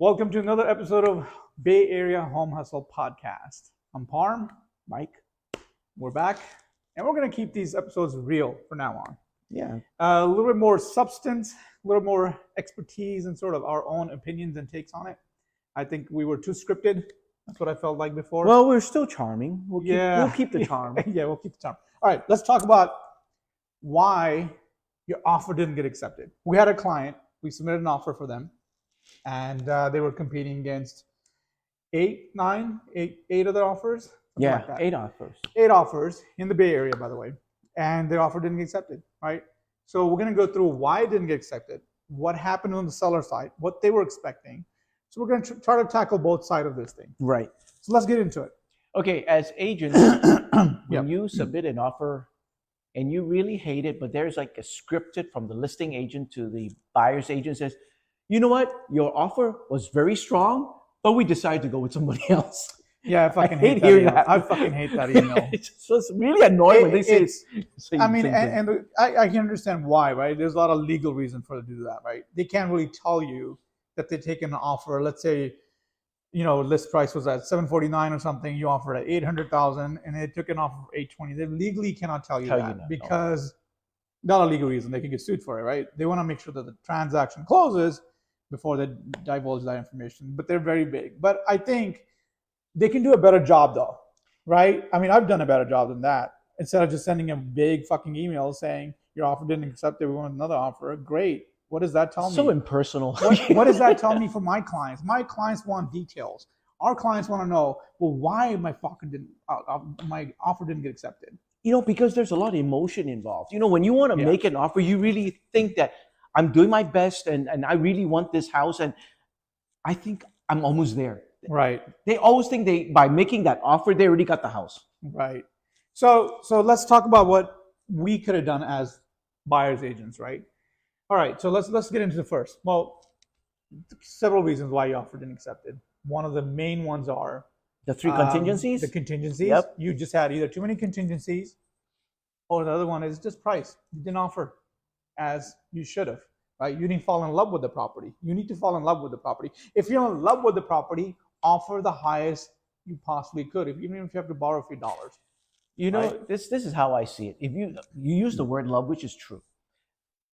Welcome to another episode of Bay Area Home Hustle Podcast. I'm Parm, Mike. We're back, and we're going to keep these episodes real from now on. Yeah. A little bit more substance, a little more expertise, and sort of our own opinions and takes on it. I think we were too scripted. That's what I felt like before. Well, we're still charming. We'll keep the charm. Yeah, we'll keep the charm. All right, let's talk about why your offer didn't get accepted. We had a client. We submitted an offer for them, and they were competing against eight other offers. Yeah, like 8 offers. 8 offers in the Bay Area, by the way, and their offer didn't get accepted, right? So we're going to go through why it didn't get accepted, what happened on the seller side, what they were expecting. So we're going to try to tackle both sides of this thing. Right. So let's get into it. Okay, as agents, when you submit an offer and you really hate it, but there's like a scripted from the listing agent to the buyer's agent says, you know what, your offer was very strong, but we decided to go with somebody else. Yeah, I fucking hate hate that hearing email. that. I fucking hate that email. So it's really annoying when they say I mean, I can understand why, right? There's a lot of legal reason for them to do that, right? They can't really tell you that they're taking an offer. Let's say, you know, list price was at $749 or something. You offered at $800,000, and they took an offer for $820. They legally cannot tell you that because not a legal reason. They can get sued for it, right? They want to make sure that the transaction closes before they divulge that information. But they're very big. But I think they can do a better job, though, right? I mean, I've done a better job than that. Instead of just sending a big fucking email saying your offer didn't accept it, we want another offer. Great. What does that tell me? So impersonal. What does that tell me for my clients? My clients want details. Our clients want to know, well, why my offer didn't get accepted. You know, because there's a lot of emotion involved. You know, when you want to make an offer, you really think that I'm doing my best and I really want this house and I think I'm almost there. Right. They always think by making that offer, they already got the house. Right. So let's talk about what we could have done as buyer's agents, right? All right. So let's get into the first. Well, several reasons why your offer didn't accept it. One of the main ones are the 3 contingencies. The contingencies. Yep. You just had either too many contingencies, or the other one is just price. You didn't offer as you should have. Right? You didn't fall in love with the property. You need to fall in love with the property. If you're in love with the property, offer the highest you possibly could, even if you have to borrow a few dollars. You know, right? This is how I see it. If you use the word love, which is true.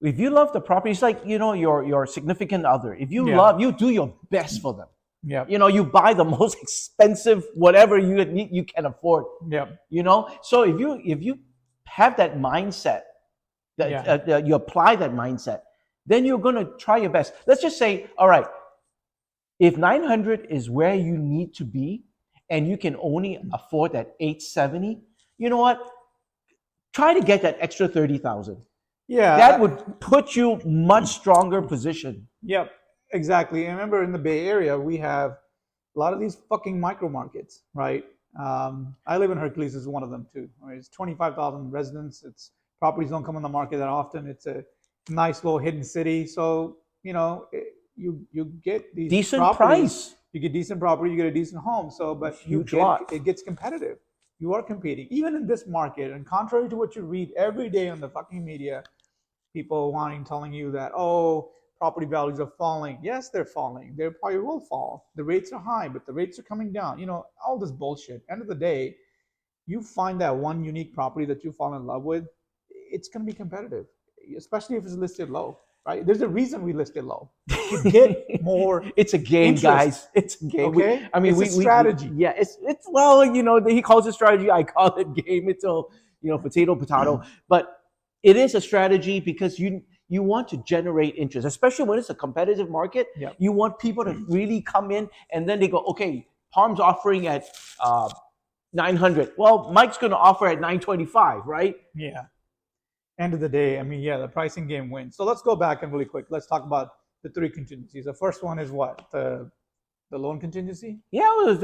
If you love the property, it's like, you know, your significant other. If you love, you do your best for them. Yeah. You know, you buy the most expensive whatever you can afford. Yeah. You know, so if you have that mindset, that you apply that mindset, then you're going to try your best. Let's just say, all right, if 900 is where you need to be and you can only afford that 870, you know what? Try to get that extra 30,000. Yeah. That would put you much stronger position. Yep, exactly. And remember, in the Bay Area, we have a lot of these fucking micro markets, right? I live in Hercules, is one of them too. I mean, it's 25,000 residents. It's properties don't come on the market that often. It's a nice little hidden city. So, you know, you get these decent price. You get decent property, you get a decent home. So, but it gets competitive. You are competing, even in this market. And contrary to what you read every day on the fucking media, people telling you that, oh, property values are falling. Yes, they're falling. They probably will fall. The rates are high, but the rates are coming down. You know, all this bullshit. End of the day, you find that one unique property that you fall in love with, it's going to be competitive, especially if it's listed low. Right? There's a reason we listed low. To get more. It's a game, interest. Guys. It's a game. Okay. I mean, it's a strategy. It's well, you know, he calls it strategy. I call it game. It's a, you know, potato. But it is a strategy because you want to generate interest, especially when it's a competitive market. Yep. You want people to really come in, and then they go, okay, Parm's offering at 900. Well, Mike's going to offer at 925, right? Yeah. End of the day, I mean, the pricing game wins. So let's go back and really quick. Let's talk about the 3 contingencies. The first one is what? The loan contingency? Yeah, let's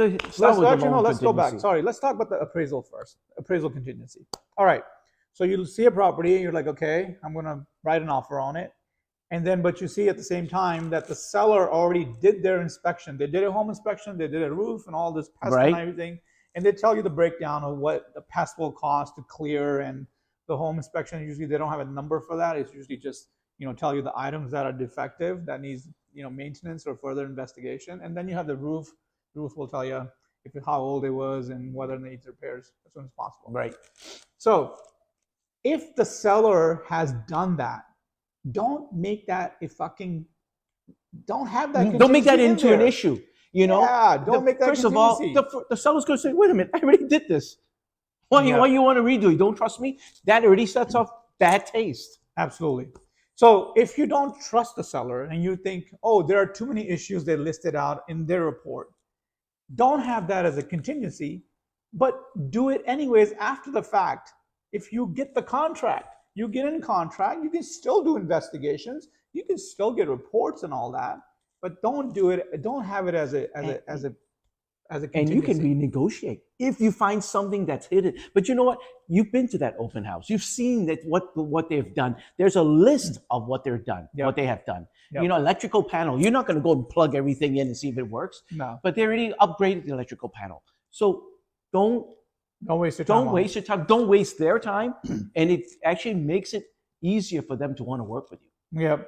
go back. Sorry, let's talk about the appraisal first. Appraisal contingency. All right. So you see a property and you're like, okay, I'm going to write an offer on it. And then, but you see at the same time that the seller already did their inspection. They did a home inspection, they did a roof and all this pest and everything. And they tell you the breakdown of what the pest will cost to clear and the home inspection. Usually they don't have a number for that. It's usually just, you know, tell you the items that are defective that needs, maintenance or further investigation, and then you have the roof. The roof will tell you how old it was and whether it needs repairs as soon as possible. Right. So if the seller has done that, don't make that a fucking. Don't have that. Don't make that into an issue. Yeah, don't make that. First of all, the seller's going to say, "Wait a minute, I already did this. Why you want to redo? You don't trust me?" That already sets off bad taste. Absolutely. So if you don't trust the seller and you think, oh, there are too many issues they listed out in their report, don't have that as a contingency, but do it anyways after the fact. If you get the contract, you get in contract, you can still do investigations, you can still get reports and all that, but don't do it. Don't have it as a contingency. And you can renegotiate if you find something that's hidden. But you know what? You've been to that open house. You've seen that what they've done. There's a list of what they're done, what they have done. Yep. Electrical panel. You're not going to go and plug everything in and see if it works. No. But they already upgraded the electrical panel. So don't waste your time. Don't waste your time. Don't waste their time. And it actually makes it easier for them to want to work with you. Yeah.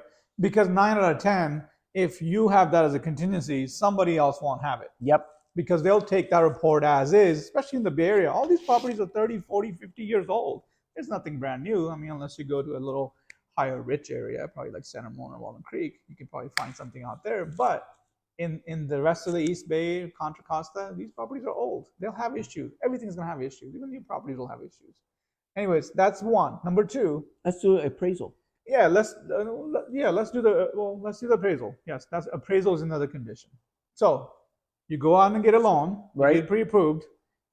Because 9 out of 10, if you have that as a contingency, somebody else won't have it. Yep. Because they'll take that report as is, especially in the Bay Area. All these properties are 30, 40, 50 years old. There's nothing brand new. I mean, unless you go to a little higher rich area, probably like Santa Mona, Walnut Creek, you can probably find something out there. But in the rest of the East Bay, Contra Costa, these properties are old. They'll have issues. Everything's going to have issues. Even new properties will have issues. Anyways, that's one. Number two. Let's do appraisal. Yeah, let's do the appraisal. Yes, that's appraisal is another condition. So you go out and get a loan, right? Get pre-approved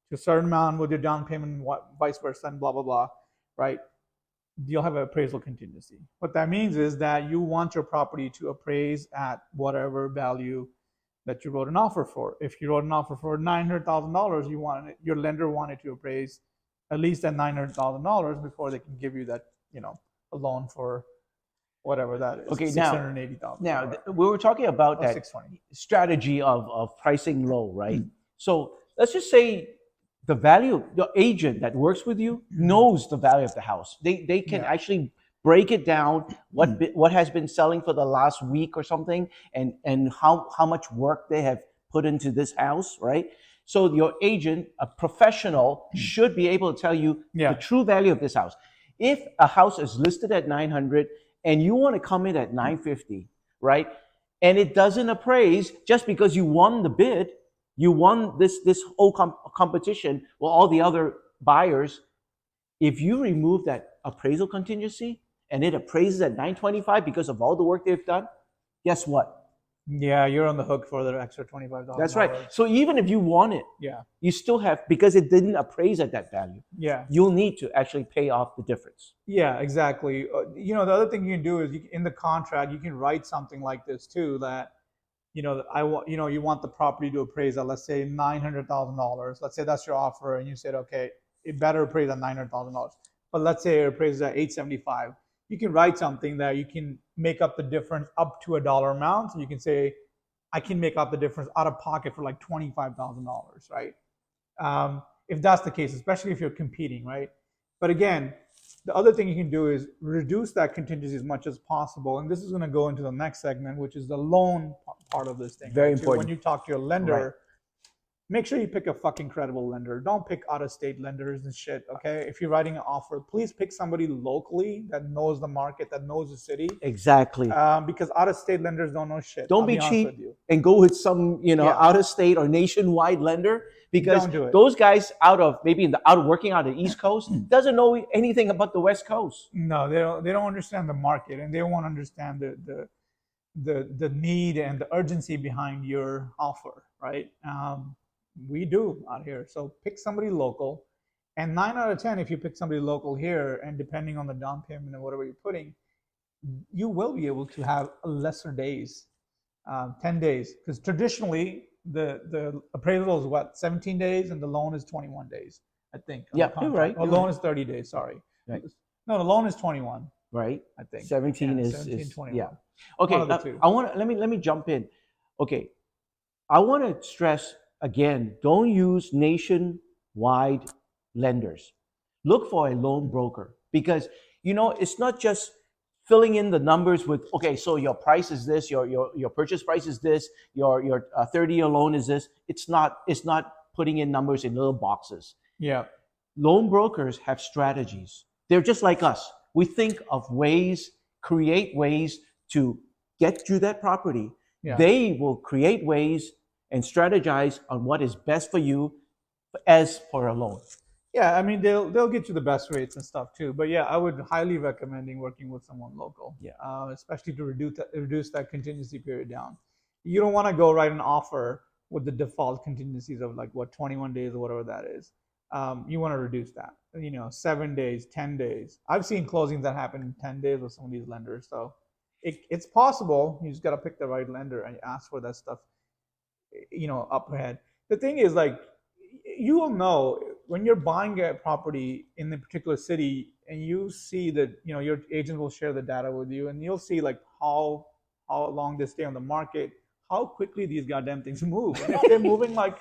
to a certain amount with your down payment, vice versa, and blah blah blah, right? You'll have an appraisal contingency. What that means is that you want your property to appraise at whatever value that you wrote an offer for. If you wrote an offer for $900,000, your lender wanted to appraise at least at $900,000 before they can give you that, a loan for whatever that is. Okay, $680,000. Now we were talking about that strategy of pricing low, right? Mm-hmm. So let's just say the agent that works with you knows the value of the house. They can actually break it down, what has been selling for the last week or something, and how much work they have put into this house, right? So your agent, a professional, should be able to tell you the true value of this house. If a house is listed at 900 and you want to come in at 950, right? And it doesn't appraise just because you won the bid, you won this whole competition with all the other buyers. If you remove that appraisal contingency and it appraises at 925 because of all the work they've done, guess what? Yeah, you're on the hook for the extra $25. That's right. So even if you want it, you still have, because it didn't appraise at that value. Yeah, you'll need to actually pay off the difference. Yeah, exactly. The other thing you can do is in the contract you can write something like this too, that you want the property to appraise at, let's say, $900,000. Let's say that's your offer, and you said, okay, it better appraise at $900,000. But let's say it appraises at $875. You can write something that you can make up the difference up to a dollar amount. So you can say, I can make up the difference out of pocket for like $25,000, right? If that's the case, especially if you're competing, right? But again, the other thing you can do is reduce that contingency as much as possible. And this is going to go into the next segment, which is the loan part of this thing. Very important. When you talk to your lender, make sure you pick a fucking credible lender. Don't pick out-of-state lenders and shit, okay? If you're writing an offer, please pick somebody locally that knows the market, that knows the city. Exactly. Because out-of-state lenders don't know shit. Don't be cheap and go with some, out-of-state or nationwide lender, because don't do it. Those guys working out of the East Coast doesn't know anything about the West Coast. No, they don't understand the market, and they won't understand the need and the urgency behind your offer, right? We do out here. So pick somebody local, and 9 out of 10, if you pick somebody local here, and depending on the down payment and whatever you're putting, you will be able to have lesser days, 10 days, because traditionally the appraisal is what, 17 days, and the loan is 21 days, I think. Yeah, you're right. The loan is 30 days. Sorry. Right. No, the loan is 21. Right. I think 17 is 21. Yeah. Okay. Let me jump in. Okay. I want to stress again, don't use nationwide lenders. Look for a loan broker, because it's not just filling in the numbers with, okay, so your price is this, your purchase price is this, your 30-year loan is this. It's not putting in numbers in little boxes. Yeah. Loan brokers have strategies. They're just like us. We think of ways, create ways to get you that property. Yeah. They will create ways and strategize on what is best for you as for a loan. Yeah, I mean they'll get you the best rates and stuff too. But yeah, I would highly recommend working with someone local. Yeah. Especially to reduce that contingency period down. You don't want to go write an offer with the default contingencies of like what 21 days or whatever that is. You want to reduce that. 7 days, 10 days. I've seen closings that happen in 10 days with some of these lenders. So it's possible. You just got to pick the right lender and ask for that stuff. Up ahead. The thing is, like, you will know when you're buying a property in a particular city and you see that your agent will share the data with you, and you'll see like how long they stay on the market, how quickly these goddamn things move. And if they're moving like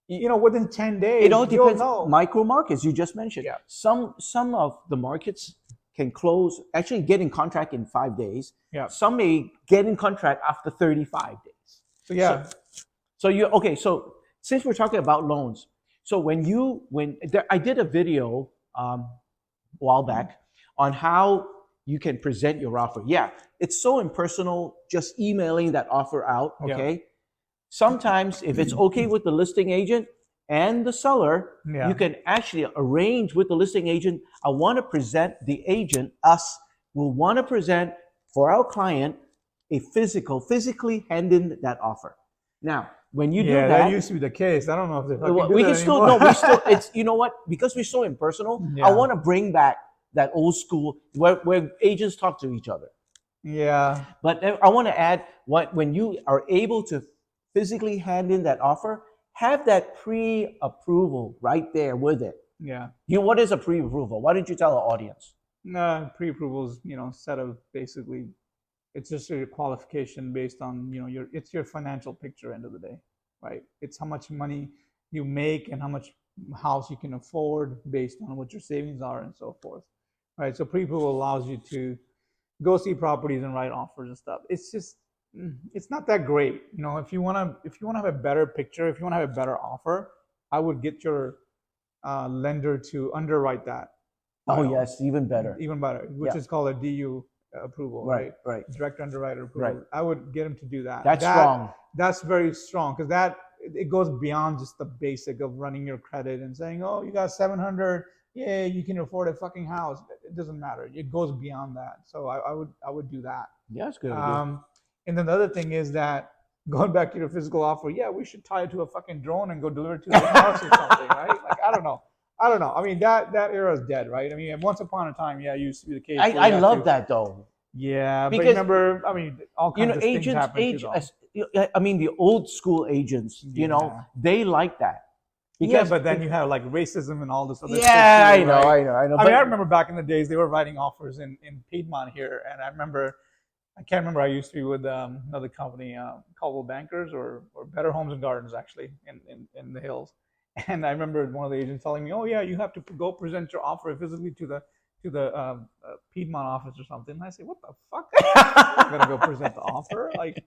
within 10 days, it all depends. Know. Micro markets you just mentioned. Yeah. Some of the markets can close, actually get in contract in 5 days. Yeah. Some may get in contract after 35 days. So yeah. So since we're talking about loans, so I did a video a while back on how you can present your offer. Yeah, it's so impersonal, just emailing that offer out. Okay. Yeah. Sometimes if it's okay with the listing agent and the seller, you can actually arrange with the listing agent. I want to present the agent, us will want to present for our client a physically hand in that offer. Now, when you do that used to be the case. I don't know if they we can still no. We still it's because we're so impersonal. I want to bring back that old school where agents talk to each other. Yeah. But I want to add when you are able to physically hand in that offer, have that pre-approval right there with it. Yeah. What is a pre-approval? Why don't you tell the audience? No, pre-approval is set of basically. It's just your qualification based on it's your financial picture end of the day, right? It's how much money you make and how much house you can afford based on what your savings are and so forth, right? So pre-approval allows you to go see properties and write offers and stuff. It's not that great, If you want to have a better picture, if you want to have a better offer, I would get your lender to underwrite that. Oh yes, even better, which is called a DU. Approval, right? Direct underwriter approval. Right. I would get him to do that. That's strong. That's very strong because it goes beyond just the basic of running your credit and saying, "Oh, you got 700, yeah, you can afford a fucking house." It doesn't matter. It goes beyond that. So I would do that. Yeah, that's good. And then the other thing is that going back to your physical offer, yeah, we should tie it to a fucking drone and go deliver it to the house or something, right? Like I don't know. I mean, that era is dead, right? I mean, once upon a time, it used to be the case. I love that though. Yeah, because, but remember, I mean, all kinds of things happen to them. I mean, the old school agents, they like that. Because, but then you have like racism and all this other stuff. Yeah, I know. I mean, I remember back in the days, they were writing offers in Piedmont here. And I can't remember, I used to be with another company, Caldwell Bankers or Better Homes and Gardens, actually, in the hills. And I remember one of the agents telling me, "Oh yeah, you have to go present your offer physically to the Piedmont office or something." And I say, "What the fuck? I'm gonna go present the offer? Like,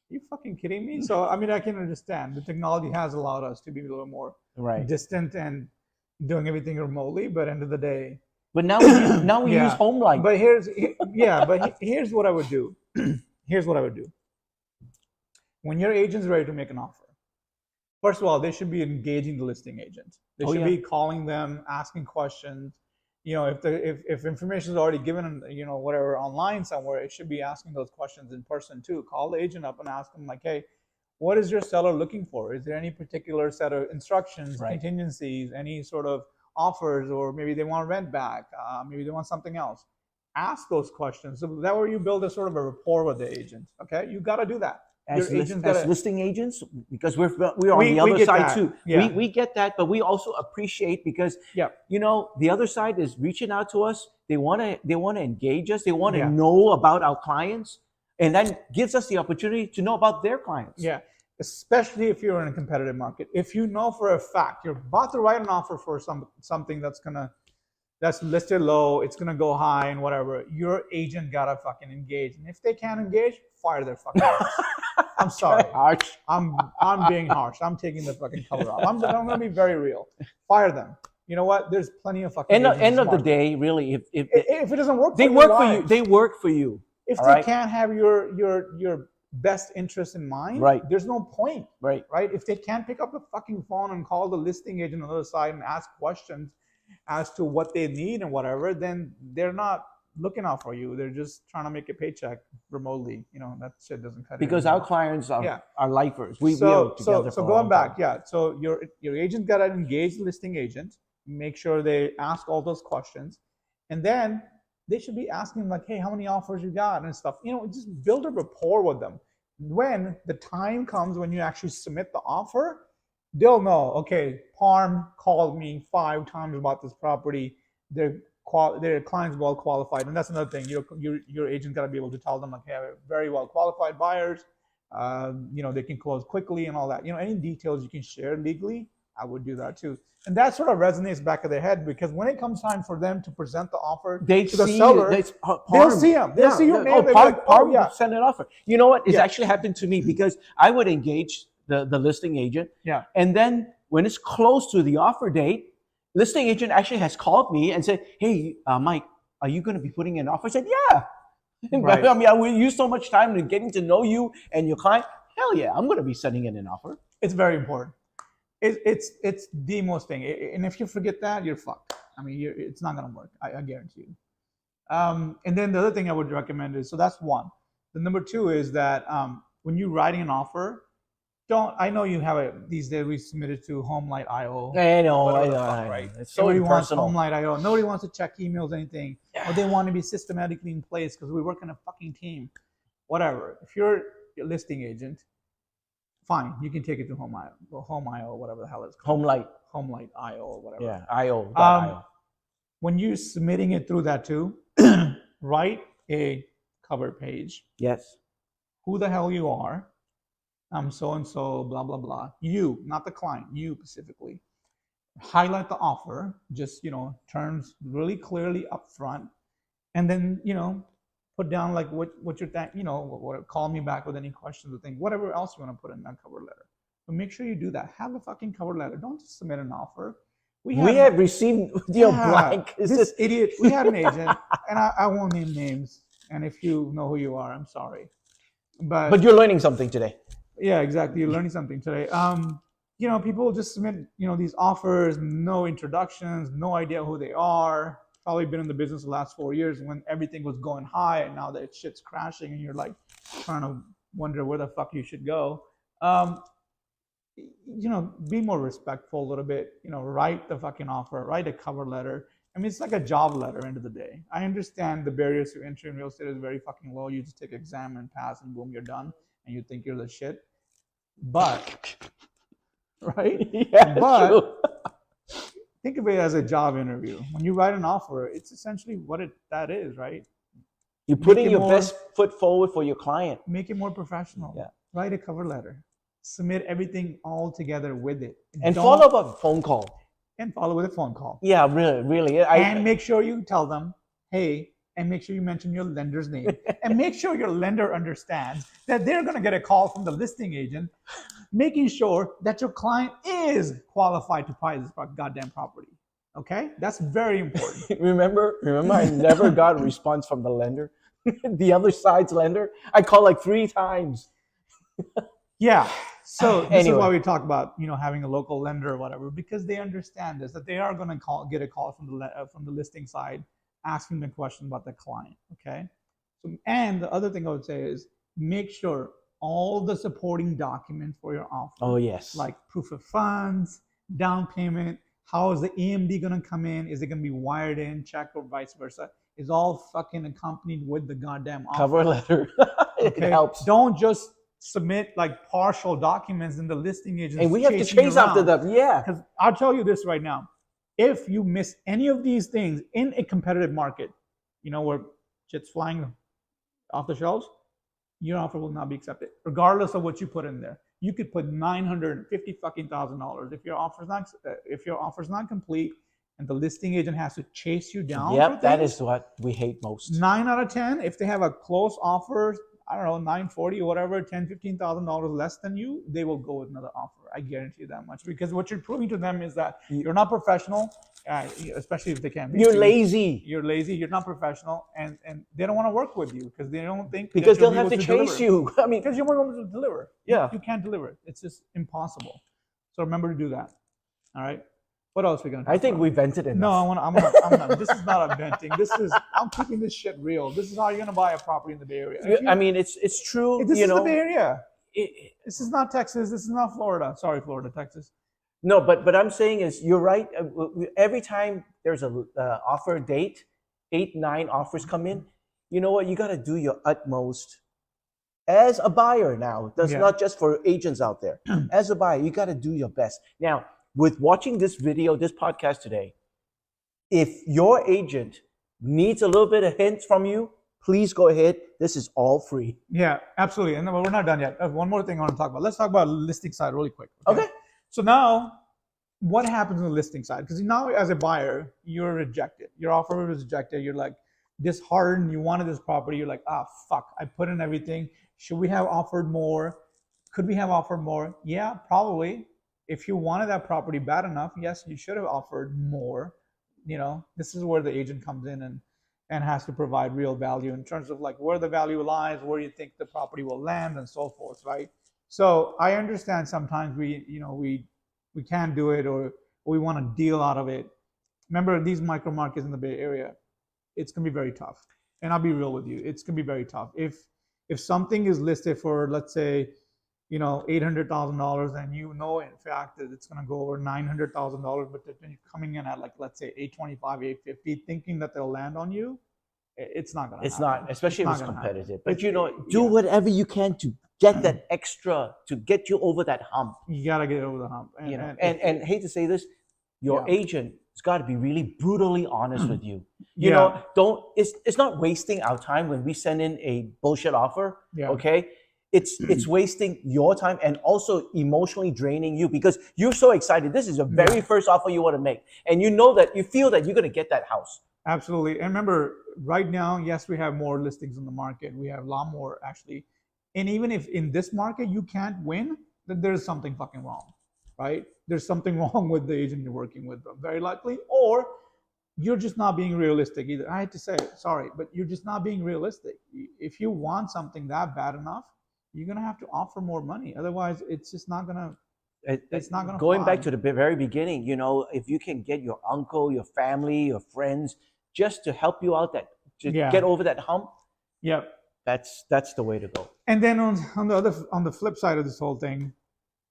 you fucking kidding me?" So I mean, I can understand the technology has allowed us to be a little more distant and doing everything remotely. But end of the day, but now we use HomeLine. But here's what I would do. Here's what I would do. When your agent's ready to make an offer, first of all, they should be engaging the listing agent. They should be calling them, asking questions. If information is already given, whatever online somewhere, it should be asking those questions in person too. Call the agent up and ask them like, "Hey, what is your seller looking for? Is there any particular set of instructions, contingencies, any sort of offers, or maybe they want rent back, maybe they want something else?" Ask those questions. So that way you build a sort of a rapport with the agent. Okay, you got to do that. As listing agents, because we're on the other side too. Yeah. We get that, but we also appreciate because the other side is reaching out to us. They want to engage us. They want to know about our clients, and that gives us the opportunity to know about their clients. Yeah, especially if you're in a competitive market. If you know for a fact you're about to write an offer for something that's gonna that's listed low, it's gonna go high and whatever. Your agent gotta fucking engage, and if they can't engage, fire their fucking ass. I'm sorry. Harsh. I'm being harsh. I'm taking the fucking cover off. I'm gonna be very real. Fire them. You know what? There's plenty of fucking. End of the day, really, if it doesn't work, they work for you. They work for you. If they can't have your best interest in mind, right? There's no point, right? If they can't pick up the fucking phone and call the listing agent on the other side and ask questions as to what they need and whatever, then they're not looking out for you. They're just trying to make a paycheck remotely. You know, that shit doesn't cut it. Because our clients are lifers. We so together. So going back, So your agent got to engage the listing agent, make sure they ask all those questions, and then they should be asking like, hey, how many offers you got and stuff. You know, just build a rapport with them. When the time comes when you actually submit the offer, they'll know, okay, Parm called me 5 times about this property. Their client's well qualified. And that's another thing. Your agent got to be able to tell them, like, hey, very well qualified buyers. You know, they can close quickly and all that. You know, any details you can share legally, I would do that too. And that sort of resonates back of their head, because when it comes time for them to present the offer to the seller, they'll see them. They'll see your name. Parm will send an offer. You know what? It's actually happened to me, because I would engage the listing agent. Yeah. And then when it's close to the offer date, listing agent actually has called me and said, hey, Mike, are you going to be putting in an offer? I said, yeah. Right. I mean, I will use so much time in getting to know you and your client. Hell yeah, I'm going to be sending in an offer. It's very important. It's the most thing, and if you forget that, you're fucked. I mean, it's not gonna work. I guarantee you. And then the other thing I would recommend is, so that's one. The number two is that when you're writing an offer, I know you have these days we submitted to HomeLight.io. I know, right? It's so Nobody wants impersonal. HomeLight.io. Nobody wants to check emails, anything. Or they want to be systematically in place because we work in a fucking team. Whatever. If you're a listing agent, fine, you can take it to Home.io, whatever the hell it's called. HomeLight.io or whatever. Yeah, IO. When you're submitting it through that too, write a cover page. Yes. Who the hell you are. I'm so-and-so, blah, blah, blah. You, not the client, you specifically. Highlight the offer, just, you know, terms really clearly up front. And then, you know, put down like what you're you know, call me back with any questions or things, whatever else you want to put in that cover letter. But make sure you do that. Have a fucking cover letter. Don't just submit an offer. We have received blank. This idiot. We had an agent, and I won't name names. And if you know who you are, I'm sorry. But you're learning something today. Yeah, exactly. You're learning something today. You know, people just submit, you know, these offers, no introductions, no idea who they are. Probably been in the business the last 4 years when everything was going high, and now that shit's crashing and you're like trying to wonder where the fuck you should go. You know, be more respectful a little bit. You know, write the fucking offer, write a cover letter. I mean, it's like a job letter, end of the day. I understand the barriers to entry in real estate is very fucking low. You just take an exam and pass and boom, you're done. And you think you're the shit. But, right? Yeah, but true. Think of it as a job interview. When you write an offer, it's essentially what that is, right? You're putting your best foot forward for your client. Make it more professional. Yeah. Write a cover letter. Submit everything all together with it. And follow up a phone call. And follow with a phone call. Yeah, really. And make sure you tell them, hey, and make sure you mention your lender's name. And make sure your lender understands that they're going to get a call from the listing agent, making sure that your client is qualified to buy this goddamn property. Okay? That's very important. Remember I never got a response from the lender. The other side's lender. I called like 3 times. Yeah. So this is why we talk about, you know, having a local lender or whatever, because they understand this, that they are going to get a call from the listing side asking the question about the client. Okay. So, and the other thing I would say is make sure all the supporting documents for your offer. Oh, yes. Like proof of funds, down payment, how is the EMD going to come in? Is it going to be wired in, check, or vice versa? Is all fucking accompanied with the goddamn offer. Cover letter. It helps. Don't just submit like partial documents in the listing agent. And we have to chase after them. Yeah. Because I'll tell you this right now. If you miss any of these things in a competitive market, you know, where shit's flying off the shelves, your offer will not be accepted, regardless of what you put in there. You could put $950,000 if your offer's not complete and the listing agent has to chase you down. Yep, that is what we hate most. 9 out of 10, if they have a close offer, I don't know, 940 or whatever, $10,000-$15,000 less than you, they will go with another offer. I guarantee you that much, because what you're proving to them is that you're not professional, especially if they can't be. You're lazy. You're lazy. You're not professional, and they don't want to work with you because they don't think because they'll have to chase you. I mean, because you won't be able to deliver. Yeah, you can't deliver it. It's just impossible. So remember to do that. All right. What else are we gonna talk I think about? we vented enough. No, I'm not. This is not a venting. I'm keeping this shit real. This is how you're gonna buy a property in the Bay Area. I mean, it's true. This is the Bay Area. This is not Texas. This is not Florida. Sorry, Florida, Texas. No, but I'm saying is you're right. Every time there's a offer date, 8, 9 offers come in. You know what? You got to do your utmost as a buyer now. That's not just for agents out there. As a buyer, you got to do your best. Now, with watching this video, this podcast today, if your agent needs a little bit of hints from you, please go ahead. This is all free. Yeah, absolutely. And we're not done yet. One more thing I want to talk about. Let's talk about listing side really quick. Okay. So now, what happens on the listing side? Because now, as a buyer, you're rejected. Your offer was rejected. You're like disheartened. You wanted this property. You're like, fuck. I put in everything. Should we have offered more? Could we have offered more? Yeah, probably. If you wanted that property bad enough, yes, you should have offered more. This is where the agent comes in and has to provide real value in terms of like where the value lies, where you think the property will land, and so forth, right? So I understand sometimes we can't do it, or we want a deal out of it. Remember, these micro markets in the Bay Area, it's gonna be very tough. And I'll be real with you, it's gonna be very tough. If something is listed for, let's say, $800,000, and in fact that it's going to go over $900,000, but then you're coming in at, like, let's say $825, $850, thinking that they'll land on you, it's not going to happen. It's not, especially if it's competitive. But do whatever you can to get that extra, to get you over that hump. You got to get over the hump. And hate to say this, your agent has got to be really brutally honest with you. You know, it's not wasting our time when we send in a bullshit offer. Okay. It's wasting your time and also emotionally draining you, because you're so excited. This is your very first offer you want to make, and you feel that you're going to get that house. Absolutely. And remember, right now, yes, we have more listings in the market. We have a lot more, actually. And even if in this market you can't win, then there's something fucking wrong, right? There's something wrong with the agent you're working with, very likely, or you're just not being realistic either. I hate to say it, sorry, but you're just not being realistic. If you want something that bad enough, you're gonna have to offer more money. Otherwise, it's just not gonna. It's not gonna. Going back to the very beginning, if you can get your uncle, your family, your friends, just to help you out, get over that hump. Yeah, that's the way to go. And then on the flip side of this whole thing,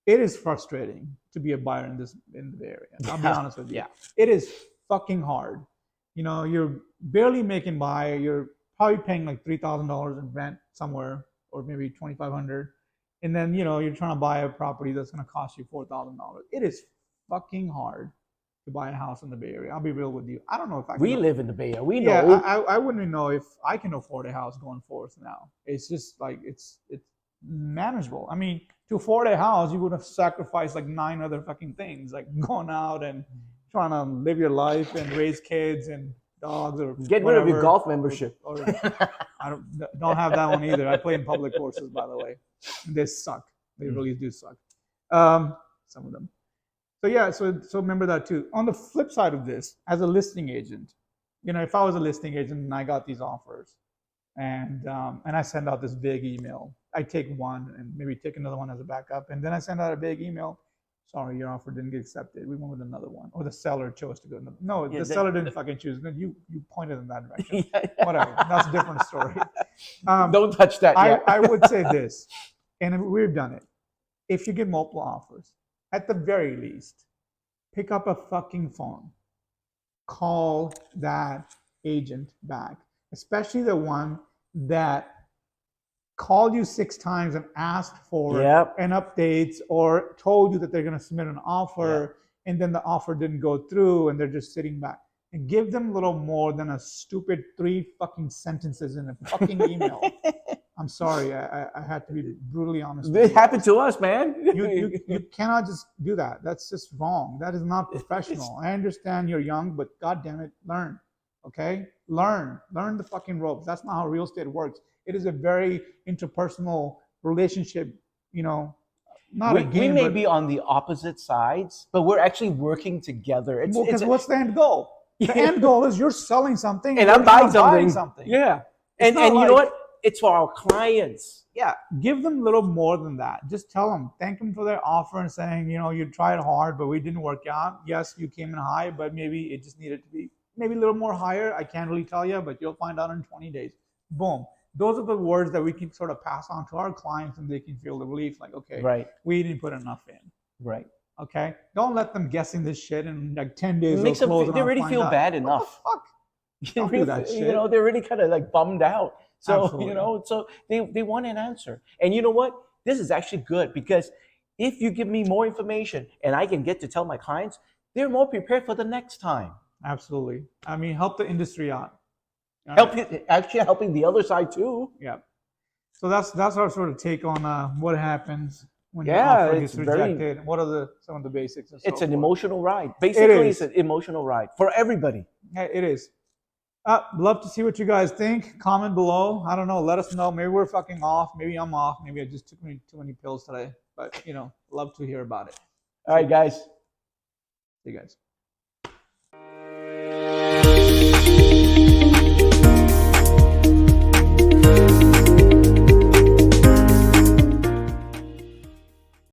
it is frustrating to be a buyer in the area. I'll be honest with you. It is fucking hard. You're barely making by. You're probably paying like $3,000 in rent somewhere, or maybe $2,500, and then you're trying to buy a property that's going to cost you $4,000. It is fucking hard to buy a house in the Bay Area. I'll be real with you. I don't know if I can. We live in the Bay Area. We know. Yeah, I wouldn't know if I can afford a house going forward now. It's just like it's manageable. I mean, to afford a house, you would have sacrificed like 9 other fucking things, like going out and trying to live your life and raise kids and dogs, or get rid of your golf membership. Or I don't have that one either. I play in public courses, by the way. They suck. They really do suck. Some of them. So yeah, so remember that too. On the flip side of this, as a listing agent, if I was a listing agent and I got these offers, and I send out this big email, I take one and maybe take another one as a backup, and then I send out a big email. Sorry, your offer didn't get accepted. We went with another one. Or the seller chose to go. No, the seller didn't fucking choose. You pointed in that direction. Whatever. That's a different story. Don't touch that yet. I would say this, and we've done it. If you get multiple offers, at the very least, pick up a fucking phone. Call that agent back, especially the one that called you 6 times and asked for an updates, or told you that they're going to submit an offer, and then the offer didn't go through and they're just sitting back. And give them a little more than a stupid 3 fucking sentences in a fucking email. I'm sorry. I had to be brutally honest. It happened to us, man. You cannot just do that. That's just wrong. That is not professional. I understand you're young, but God damn it, learn. Okay? Learn the fucking ropes. That's not how real estate works. It is a very interpersonal relationship, you know, not a game. We may be on the opposite sides, but we're actually working together. Because what's the end goal? The end goal is you're selling something and I'm buying something. Yeah. And you know what? It's for our clients. Yeah. Give them a little more than that. Just tell them, thank them for their offer and saying, you know, you tried hard, but we didn't work out. Yes, you came in high, but maybe it just needed to be maybe a little more higher. I can't really tell you, but you'll find out in 20 days. Boom. Those are the words that we can sort of pass on to our clients and they can feel the relief like, okay, right, we didn't put enough in. Right. Okay? Don't let them guessing this shit in like 10 days. They already feel bad enough. What the fuck? Don't do that shit. You know, they're really kind of like bummed out. So, Absolutely. You know, so they want an answer. And you know what? This is actually good because if you give me more information and I can get to tell my clients, they're more prepared for the next time. Absolutely. I mean, help the industry out. Actually helping the other side too. Yeah. So that's our sort of take on what happens when your offer gets rejected. What are some of the basics? It's an emotional ride. Basically, it's an emotional ride for everybody. Yeah, it is. Love to see what you guys think. Comment below. I don't know. Let us know. Maybe we're fucking off. Maybe I'm off. Maybe I just took too many pills today. But, you know, love to hear about it. All right, guys. See you guys.